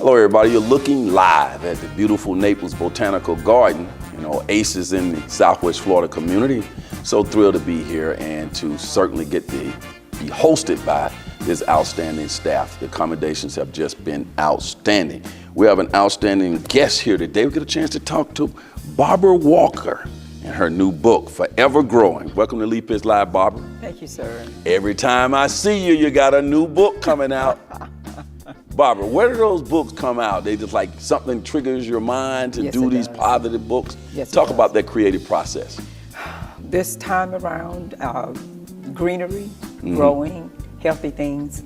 Hello everybody, you're looking live at the beautiful Naples Botanical Garden, Aces in the Southwest Florida community. So thrilled to be here and to certainly be hosted by this outstanding staff. The accommodations have just been outstanding. We have an outstanding guest here today. We get a chance to talk to Barbara Walker and her new book, Forever Growing. Welcome to Leap Is Live, Barbara. Thank you, sir. Every time I see you, you got a new book coming out. Barbara, where do those books come out? They just like something triggers your mind to do these positive books? Yes, Talk about that creative process. This time around, greenery, growing, healthy things,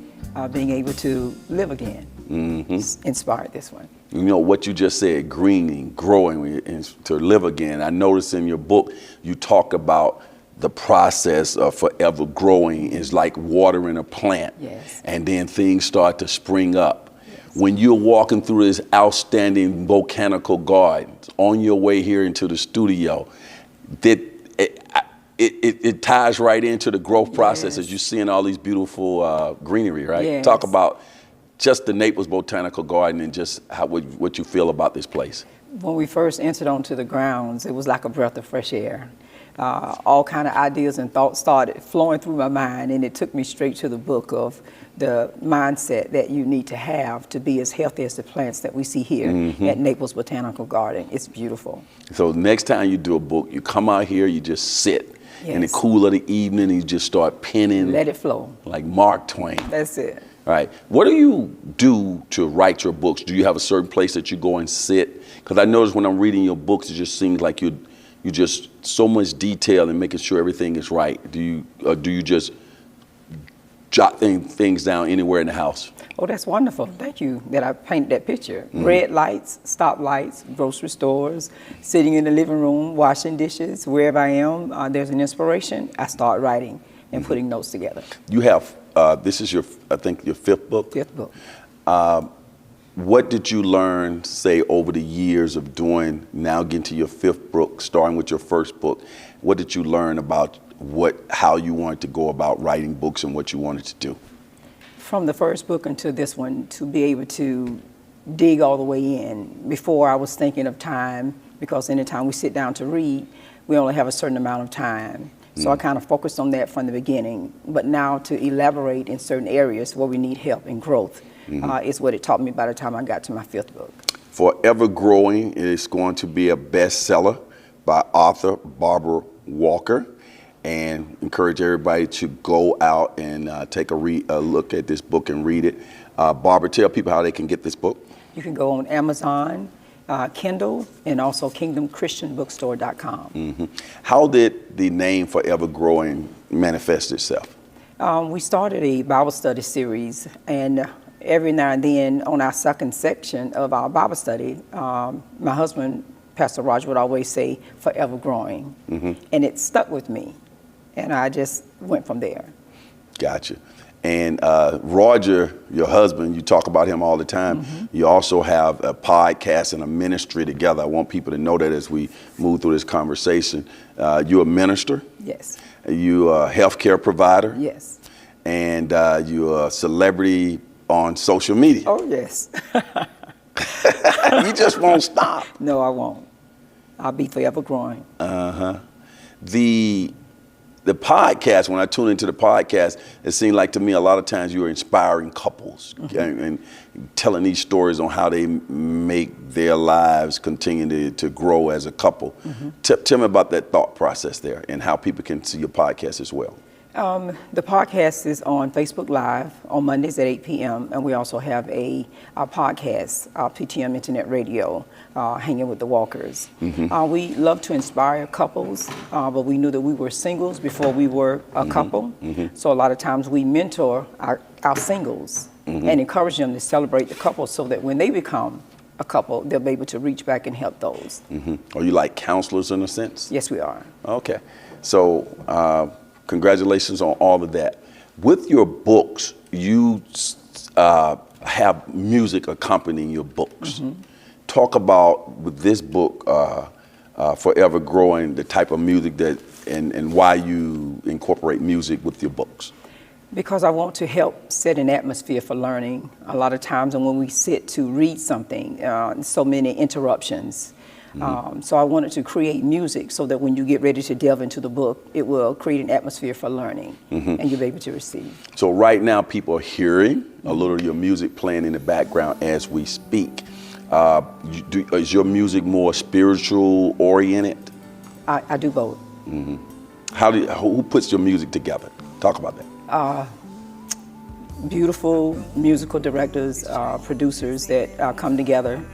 being able to live again. Inspired this one. You know what you just said, greening, growing, and to live again. I noticed in your book, you talk about the process of forever growing is like watering a plant. Yes. And then things start to spring up. Yes. When you're walking through this outstanding botanical garden on your way here into the studio, it ties right into the growth process as you're seeing all these beautiful greenery, right? Yes. Talk about just the Naples Botanical Garden and just what you feel about this place. When we first entered onto the grounds, it was like a breath of fresh air. All kind of ideas and thoughts started flowing through my mind, and it took me straight to the book of the mindset that you need to have to be as healthy as the plants that we see here at Naples Botanical Garden. It's beautiful. So next time you do a book, you come out here, you just sit in the cool of the evening, and you just start penning. Let it flow. Like Mark Twain. That's it. All right. What do you do to write your books? Do you have a certain place that you go and sit? Because I notice when I'm reading your books, it just seems like you just so much detail and making sure everything is right. Do you just jot things down anywhere in the house? Oh, that's wonderful. Thank you that I painted that picture. Red lights, stop lights, grocery stores, sitting in the living room, washing dishes, wherever I am, there's an inspiration, I start writing and putting notes together. You have, this is I think your fifth book? Fifth book. What did you learn, say, over the years of doing, now getting to your fifth book, starting with your first book? What did you learn about how you wanted to go about writing books and what you wanted to do? From the first book until this one, to be able to dig all the way in. Before, I was thinking of time, because anytime we sit down to read, we only have a certain amount of time. So I kind of focused on that from the beginning. But now to elaborate in certain areas where we need help and growth is what it taught me by the time I got to my fifth book. Forever Growing is going to be a bestseller by author Barbara Walker. And encourage everybody to go out and take a look at this book and read it. Barbara, tell people how they can get this book. You can go on Amazon, Kindle, and also KingdomChristianBookstore.com. How did the name Forever Growing manifest itself? We started a Bible study series, and every now and then on our second section of our Bible study, my husband, Pastor Roger, would always say, Forever Growing. And it stuck with me, and I just went from there. Gotcha. And Roger, your husband, you talk about him all the time. You also have a podcast and a ministry together. I want people to know that as we move through this conversation. You're a minister. Yes. You're a healthcare provider. Yes. And you're a celebrity on social media. Oh, yes. You just won't stop. No, I won't. I'll be forever growing. The podcast, when I tune into the podcast, it seemed like to me a lot of times you are inspiring couples and telling these stories on how they make their lives continue to grow as a couple. Tell me about that thought process there and how people can see your podcast as well. The podcast is on Facebook Live on Mondays at 8 p.m. And we also have our podcast, our PTM Internet Radio, Hanging with the Walkers. We love to inspire couples, but we knew that we were singles before we were a couple. So a lot of times we mentor our singles and encourage them to celebrate the couple so that when they become a couple, they'll be able to reach back and help those. Are you like counselors in a sense? Yes, we are. Okay. So congratulations on all of that. With your books, you have music accompanying your books. Talk about, with this book, Forever Growing, the type of music and why you incorporate music with your books. Because I want to help set an atmosphere for learning. A lot of times when we sit to read something, so many interruptions. So I wanted to create music so that when you get ready to delve into the book, it will create an atmosphere for learning, and you'll be able to receive. So right now, people are hearing a little of your music playing in the background as we speak. Is your music more spiritual oriented? I do both. Who puts your music together? Talk about that. Beautiful musical directors, producers that come together,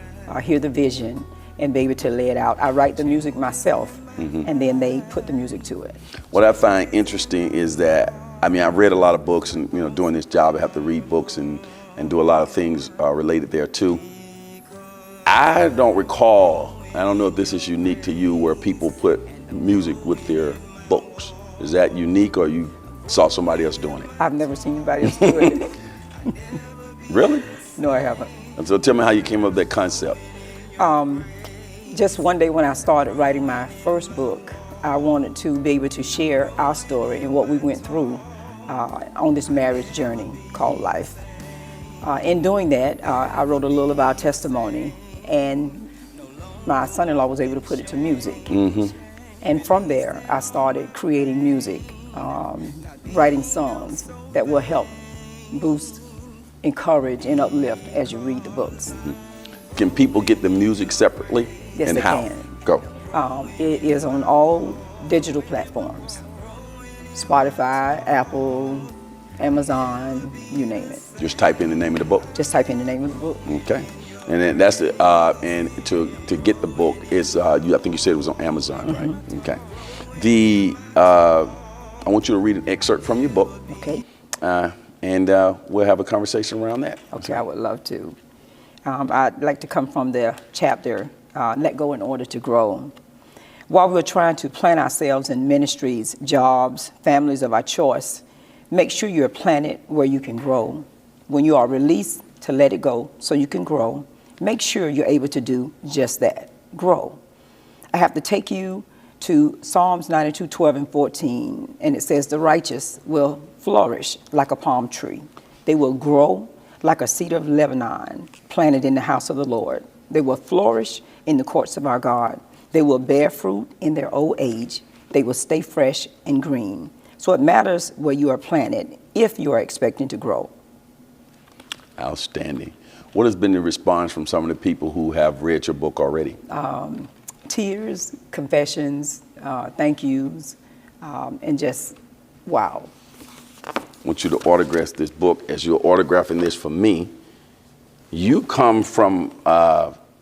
hear the vision, and be able to lay it out. I write the music myself, and then they put the music to it. What I find interesting is that, I mean, I've read a lot of books, and doing this job, I have to read books and do a lot of things related there too. I don't recall, I don't know if this is unique to you, where people put music with their books. Is that unique, or you saw somebody else doing it? I've never seen anybody else do it. Really? No, I haven't. And so tell me how you came up with that concept. Just one day when I started writing my first book, I wanted to be able to share our story and what we went through on this marriage journey called life. In doing that, I wrote a little of our testimony, and my son-in-law was able to put it to music. And from there, I started creating music, writing songs that will help boost, encourage, and uplift as you read the books. Can people get the music separately? Yes, and they how? can. Go. It is on all digital platforms. Spotify, Apple, Amazon, you name it. Just type in the name of the book. Just type in the name of the book. Okay. And then that's the and to get the book is I think you said it was on Amazon, right? Okay. I want you to read an excerpt from your book. Okay. And we'll have a conversation around that. Okay, I would love to. I'd like to come from the chapter, Let Go in Order to Grow. While we're trying to plant ourselves in ministries, jobs, families of our choice, make sure you're planted where you can grow. When you are released to let it go so you can grow, make sure you're able to do just that, grow. I have to take you to Psalms 92, 12, and 14, and it says, the righteous will flourish like a palm tree. They will grow like a cedar of Lebanon, planted in the house of the Lord. They will flourish in the courts of our God. They will bear fruit in their old age. They will stay fresh and green. So it matters where you are planted if you are expecting to grow. Outstanding. What has been the response from some of the people who have read your book already? Tears, confessions, thank yous, and just wow. I want you to autograph this book. As you're autographing this for me, you come from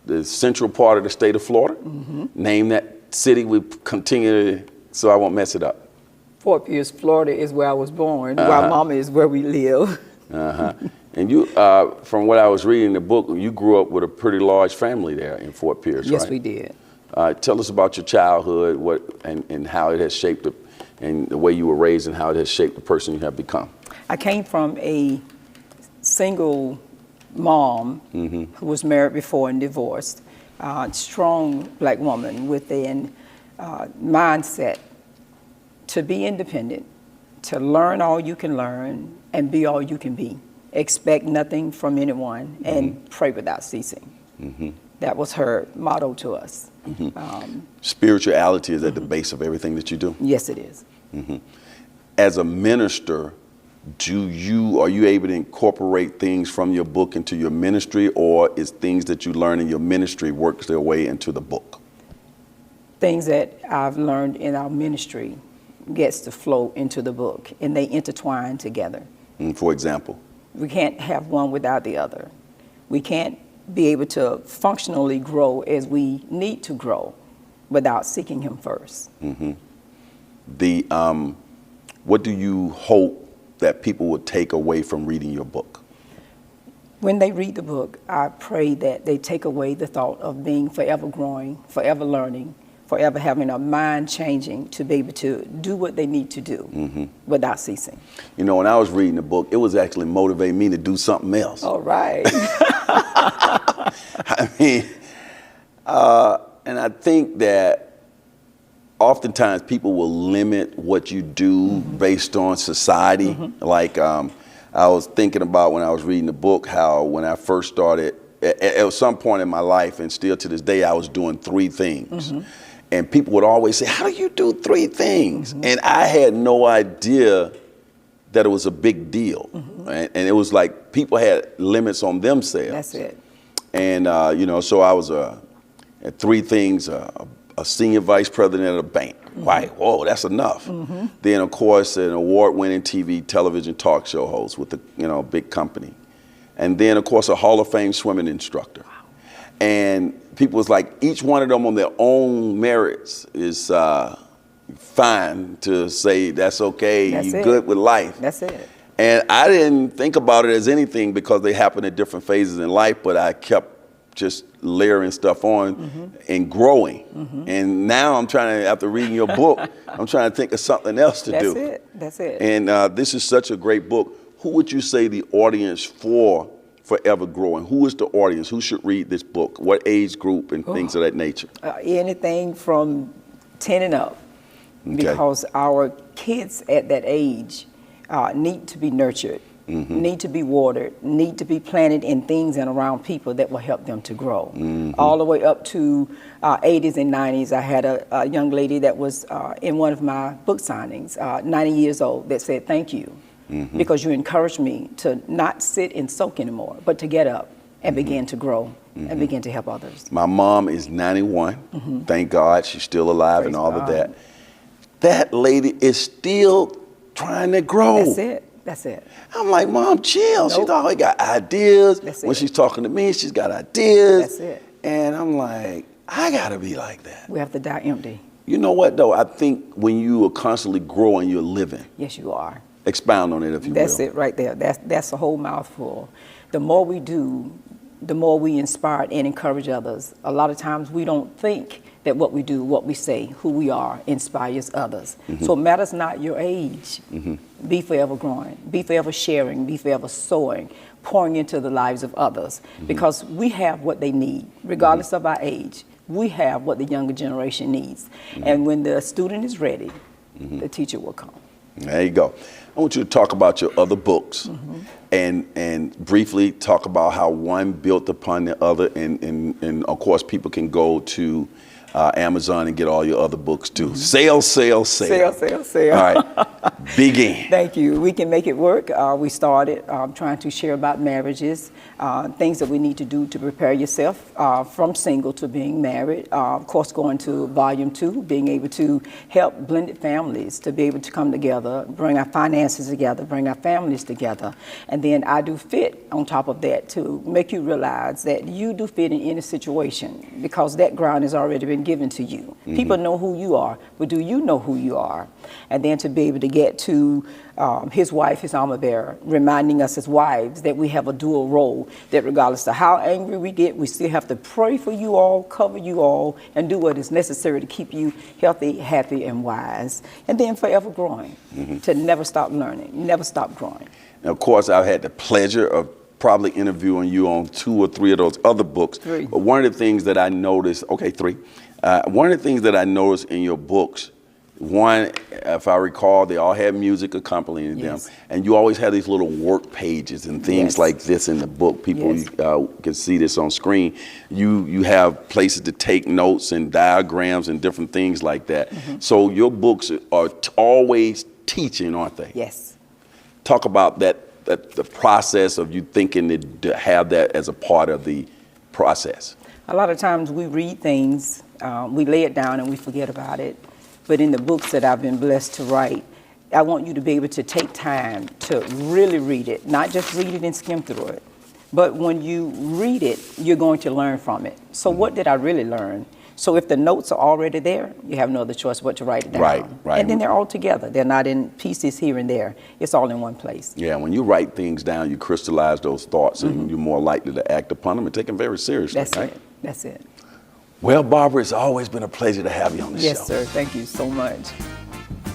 the central part of the state of Florida. Name that city. We continue to, so I won't mess it up. Fort Pierce, Florida is where I was born, while Mama is where we live. And you, from what I was reading in the book, you grew up with a pretty large family there in Fort Pierce, Yes, right? we did. Tell us about your childhood, and how it has shaped and the way you were raised, and how it has shaped the person you have become. I came from a single mom who was married before and divorced. Strong black woman with a mindset to be independent, to learn all you can learn, and be all you can be. Expect nothing from anyone, and pray without ceasing. That was her motto to us. Spirituality is at the base of everything that you do. Yes, it is. As a minister, are you able to incorporate things from your book into your ministry, or is things that you learn in your ministry works their way into the book? Things that I've learned in our ministry gets to flow into the book, and they intertwine together. For example? We can't have one without the other. We can't be able to functionally grow as we need to grow without seeking Him first. What do you hope that people would take away from reading your book? When they read the book, I pray that they take away the thought of being forever growing, forever learning, forever having a mind changing to be able to do what they need to do without ceasing. You know, when I was reading the book, it was actually motivating me to do something else. All right. I mean, and I think that oftentimes people will limit what you do based on society. Like I was thinking about when I was reading the book, how when I first started, at some point in my life, and still to this day, I was doing 3 things. And people would always say, how do you do 3 things? And I had no idea that it was a big deal. And it was like people had limits on themselves. That's it. And, you know, so I was at 3 things, a senior vice president at a bank. Right, whoa, that's enough. Then, of course, an award-winning TV, television talk show host with a big company. And then, of course, a Hall of Fame swimming instructor. And people was like, each one of them on their own merits is fine to say that's okay, you're good with life. That's it. And I didn't think about it as anything because they happened at different phases in life, but I kept just layering stuff on and growing. And now I'm trying to, after reading your book, I'm trying to think of something else to do. That's it. That's it. And this is such a great book. Who would you say the audience for Forever Growing? Who is the audience? Who should read this book? What age group and things of that nature? Anything from 10 and up. Because our kids at that age need to be nurtured, need to be watered, need to be planted in things and around people that will help them to grow. All the way up to 80s and 90s, I had a young lady that was in one of my book signings, 90 years old, that said, thank you, because you encouraged me to not sit and soak anymore, but to get up and begin to grow and begin to help others. My mom is 91. Thank God she's still alive. Praise and all God. Of that. That lady is still trying to grow. That's it. That's it. I'm like, Mom, chill. She's always got ideas. When she's talking to me, she's got ideas. That's it. And I'm like, I got to be like that. We have to die empty. You know what, though? I think when you are constantly growing, you're living. Yes, you are. Expound on it, if you will. That's it right there. That's a whole mouthful. The more we do, the more we inspire and encourage others. A lot of times we don't think that what we do, what we say, who we are, inspires others. So it matters not your age. Be forever growing, be forever sharing, be forever sowing, pouring into the lives of others. Because we have what they need, regardless of our age. We have what the younger generation needs. And when the student is ready, the teacher will come. There you go. I want you to talk about your other books and briefly talk about how one built upon the other. And of course, people can go to Amazon and get all your other books too. Sale, sale, sale. Sale, sale, sale. All right, begin. Thank you. We can make it work. We started trying to share about marriages, things that we need to do to prepare yourself from single to being married. Of course, going to volume 2, being able to help blended families to be able to come together, bring our finances together, bring our families together. And then I do fit on top of that to make you realize that you do fit in any situation because that ground has already been given to you. People know who you are, but do you know who you are? And then to be able to get to his wife, his armor bearer, reminding us as wives that we have a dual role, that regardless of how angry we get, we still have to pray for you all, cover you all, and do what is necessary to keep you healthy, happy, and wise. And then forever growing, to never stop learning, never stop growing. And of course, I've had the pleasure of probably interviewing you on 2 or 3 of those other books. 3. But one of the things that I noticed, 3. One of the things that I noticed in your books, one, if I recall, they all had music accompanying them. And you always had these little work pages and things like this in the book. People can see this on screen. You have places to take notes and diagrams and different things like that. So your books are always teaching, aren't they? Yes. Talk about the process of you thinking to have that as a part of the process. A lot of times we read things, we lay it down and we forget about it. But in the books that I've been blessed to write, I want you to be able to take time to really read it, not just read it and skim through it. But when you read it, you're going to learn from it. So what did I really learn? So if the notes are already there, you have no other choice but to write it down. Right. And then they're all together. They're not in pieces here and there. It's all in one place. Yeah, when you write things down, you crystallize those thoughts and you're more likely to act upon them and take them very seriously. That's it. That's it. Well, Barbara, it's always been a pleasure to have you on the show. Yes, sir. Thank you so much.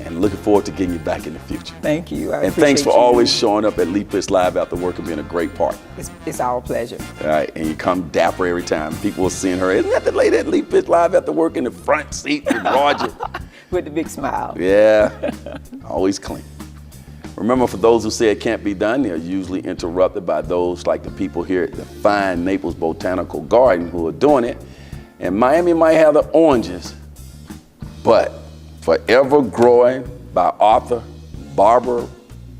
And looking forward to getting you back in the future. Thank you. And thanks for always showing up at Leap Live after work and being a great partner. It's our pleasure. All right, and you come dapper every time. People are seeing her. Isn't that the lady at Leap Live after work in the front seat with Roger? With the big smile. Yeah, always clean. Remember, for those who say it can't be done, they're usually interrupted by those like the people here at the fine Naples Botanical Garden who are doing it. And Miami might have the oranges, but Forever Growing by author Barbara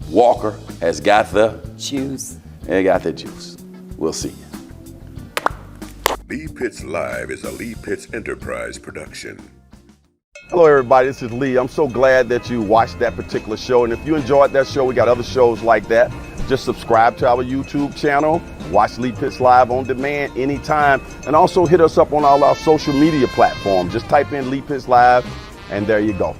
Walker has got the Juice. They got the juice. We'll see you. Lee Pitts Live is a Lee Pitts Enterprise production. Hello everybody, this is Lee. I'm so glad that you watched that particular show, and if you enjoyed that show, we got other shows like that. Just subscribe to our YouTube channel, watch Lee Pitts Live on demand anytime, and also hit us up on all our social media platforms. Just type in Lee Pitts Live, and there you go.